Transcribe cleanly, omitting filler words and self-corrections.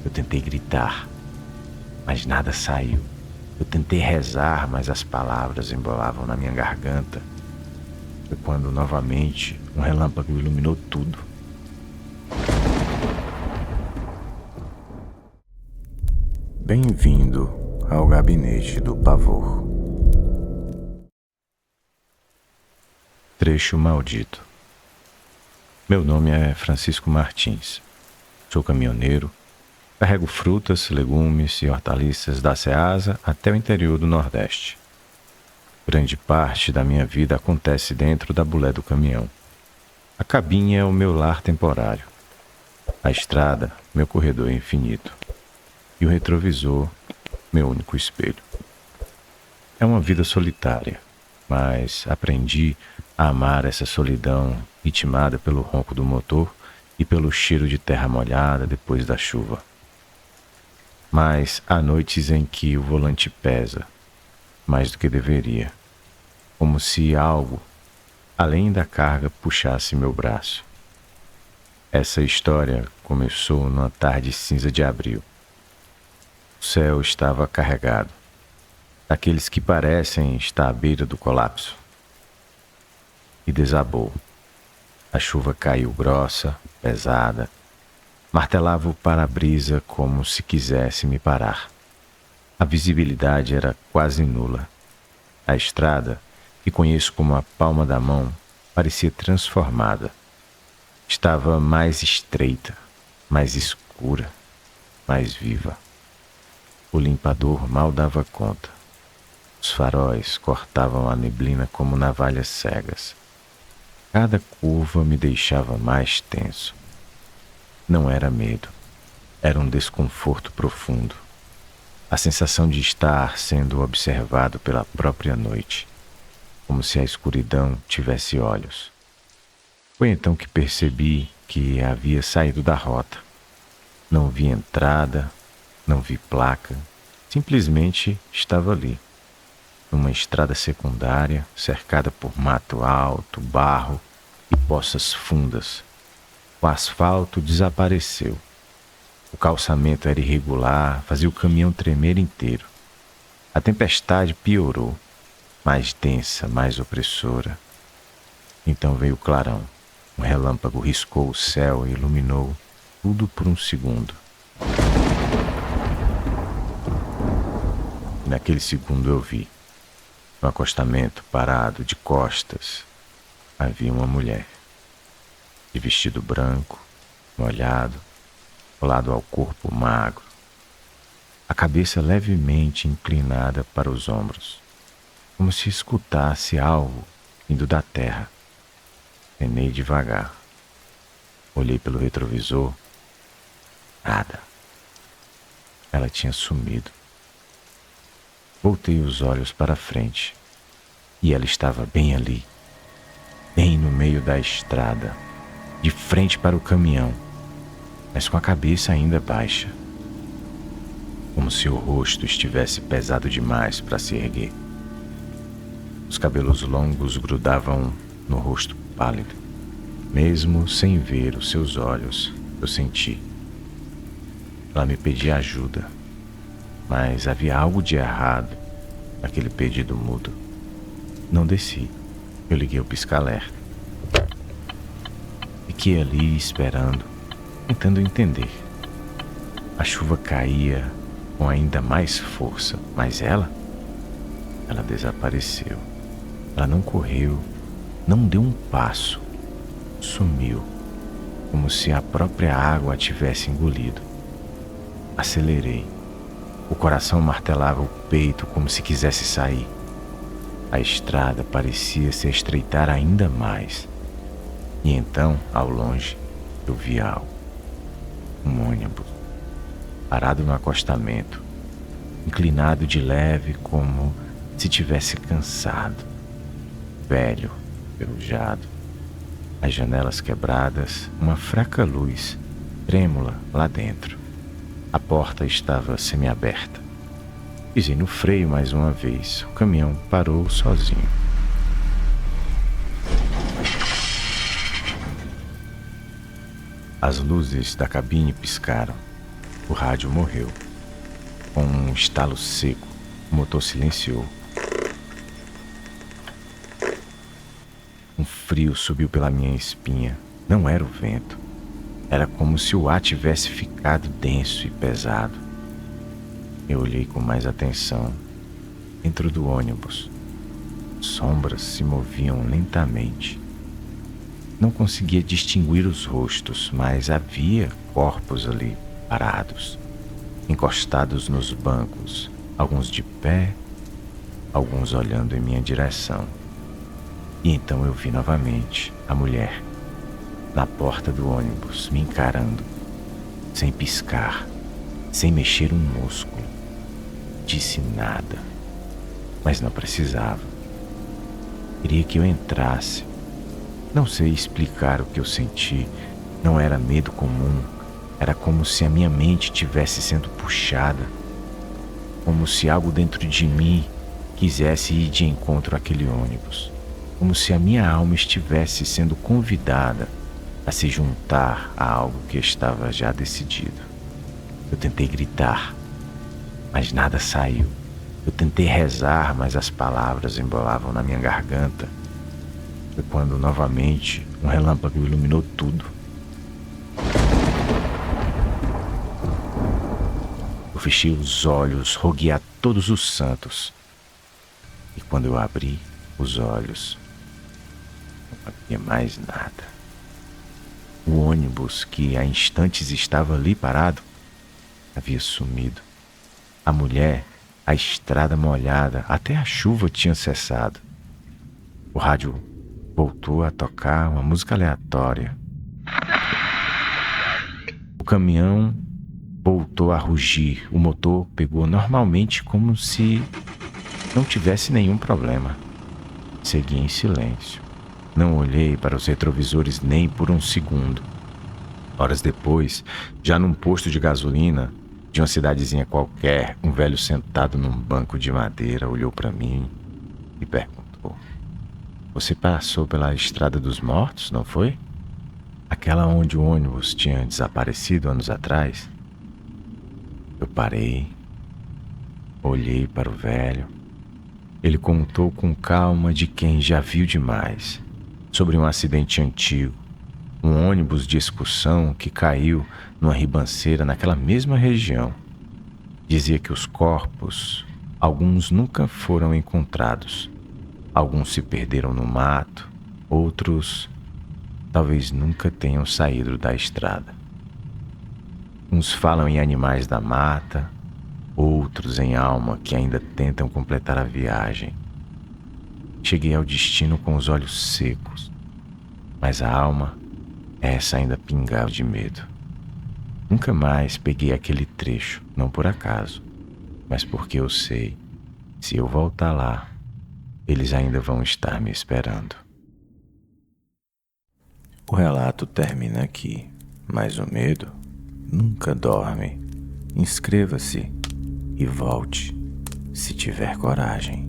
Eu tentei gritar, mas nada saiu. Eu tentei rezar, mas as palavras embolavam na minha garganta. Foi quando, novamente, um relâmpago iluminou tudo. Bem-vindo ao Gabinete do Pavor. Trecho maldito. Meu nome é Francisco Martins. Sou caminhoneiro. Carrego frutas, legumes e hortaliças da Ceasa até o interior do Nordeste. Grande parte da minha vida acontece dentro da bulé do caminhão. A cabine é o meu lar temporário. A estrada, meu corredor infinito. E o retrovisor, meu único espelho. É uma vida solitária, mas aprendi a amar essa solidão ritmada pelo ronco do motor e pelo cheiro de terra molhada depois da chuva. Mas há noites em que o volante pesa, mais do que deveria, como se algo, além da carga, puxasse meu braço. Essa história começou numa tarde cinza de abril. O céu estava carregado, daqueles que parecem estar à beira do colapso. E desabou. A chuva caiu grossa, pesada, martelava o para-brisa como se quisesse me parar. A visibilidade era quase nula. A estrada, que conheço como a palma da mão, parecia transformada. Estava mais estreita, mais escura, mais viva. O limpador mal dava conta. Os faróis cortavam a neblina como navalhas cegas. Cada curva me deixava mais tenso. Não era medo, era um desconforto profundo. A sensação de estar sendo observado pela própria noite, como se a escuridão tivesse olhos. Foi então que percebi que havia saído da rota. Não vi entrada, não vi placa, simplesmente estava ali, numa estrada secundária, cercada por mato alto, barro e poças fundas. O asfalto desapareceu. O calçamento era irregular, fazia o caminhão tremer inteiro. A tempestade piorou, mais densa, mais opressora. Então veio o clarão. Um relâmpago riscou o céu e iluminou tudo por um segundo. E naquele segundo eu vi, no acostamento, parado, de costas, havia uma mulher, de vestido branco, molhado, colado ao corpo magro, a cabeça levemente inclinada para os ombros, como se escutasse algo vindo da terra. Penei devagar. Olhei pelo retrovisor. Nada. Ela tinha sumido. Voltei os olhos para frente. E ela estava bem ali, bem no meio da estrada, de frente para o caminhão, mas com a cabeça ainda baixa, como se o rosto estivesse pesado demais para se erguer. Os cabelos longos grudavam no rosto pálido. Mesmo sem ver os seus olhos, eu senti. Ela me pedia ajuda, mas havia algo de errado naquele pedido mudo. Não desci. Eu liguei o pisca-alerta. Fiquei ali esperando, tentando entender. A chuva caía com ainda mais força, mas ela desapareceu. Ela não correu, não deu um passo. Sumiu, como se a própria água a tivesse engolido. Acelerei. O coração martelava o peito como se quisesse sair. A estrada parecia se estreitar ainda mais. E então, ao longe, eu vi algo. Um ônibus, parado no acostamento, inclinado de leve como se tivesse cansado. Velho, enferrujado. As janelas quebradas, uma fraca luz, trêmula lá dentro. A porta estava semiaberta. Pisei no freio mais uma vez. O caminhão parou sozinho. As luzes da cabine piscaram. O rádio morreu. Com um estalo seco, o motor silenciou. Um frio subiu pela minha espinha. Não era o vento. Era como se o ar tivesse ficado denso e pesado. Eu olhei com mais atenção. Dentro do ônibus, sombras se moviam lentamente. Não conseguia distinguir os rostos, mas havia corpos ali, parados, encostados nos bancos, alguns de pé, alguns olhando em minha direção. E então eu vi novamente a mulher na porta do ônibus, me encarando, sem piscar, sem mexer um músculo. Disse nada, mas não precisava. Queria que eu entrasse. Não sei explicar o que eu senti. Não era medo comum. Era como se a minha mente tivesse sendo puxada, como se algo dentro de mim quisesse ir de encontro àquele ônibus, como se a minha alma estivesse sendo convidada a se juntar a algo que estava já decidido. Eu tentei gritar, mas nada saiu. Eu tentei rezar, mas as palavras embolavam na minha garganta. Foi quando novamente um relâmpago iluminou tudo. Eu fechei os olhos, roguei a todos os santos. E quando eu abri os olhos, não havia mais nada. O ônibus que há instantes estava ali parado havia sumido. A mulher, a estrada molhada, até a chuva tinha cessado. O rádio voltou a tocar uma música aleatória. O caminhão voltou a rugir. O motor pegou normalmente, como se não tivesse nenhum problema. Segui em silêncio. Não olhei para os retrovisores nem por um segundo. Horas depois, já num posto de gasolina de uma cidadezinha qualquer, um velho sentado num banco de madeira olhou para mim e perguntou: "Você passou pela Estrada dos Mortos, não foi? Aquela onde o ônibus tinha desaparecido anos atrás?" Eu parei, olhei para o velho. Ele contou com calma de quem já viu demais, sobre um acidente antigo, um ônibus de excursão que caiu numa ribanceira naquela mesma região. Dizia que os corpos, alguns nunca foram encontrados, alguns se perderam no mato, outros talvez nunca tenham saído da estrada. Uns falam em animais da mata, outros em alma que ainda tentam completar a viagem. Cheguei ao destino com os olhos secos, mas a alma, essa ainda pingava de medo. Nunca mais peguei aquele trecho, não por acaso, mas porque eu sei, se eu voltar lá, eles ainda vão estar me esperando. O relato termina aqui, mas o medo nunca dorme. Inscreva-se e volte, se tiver coragem.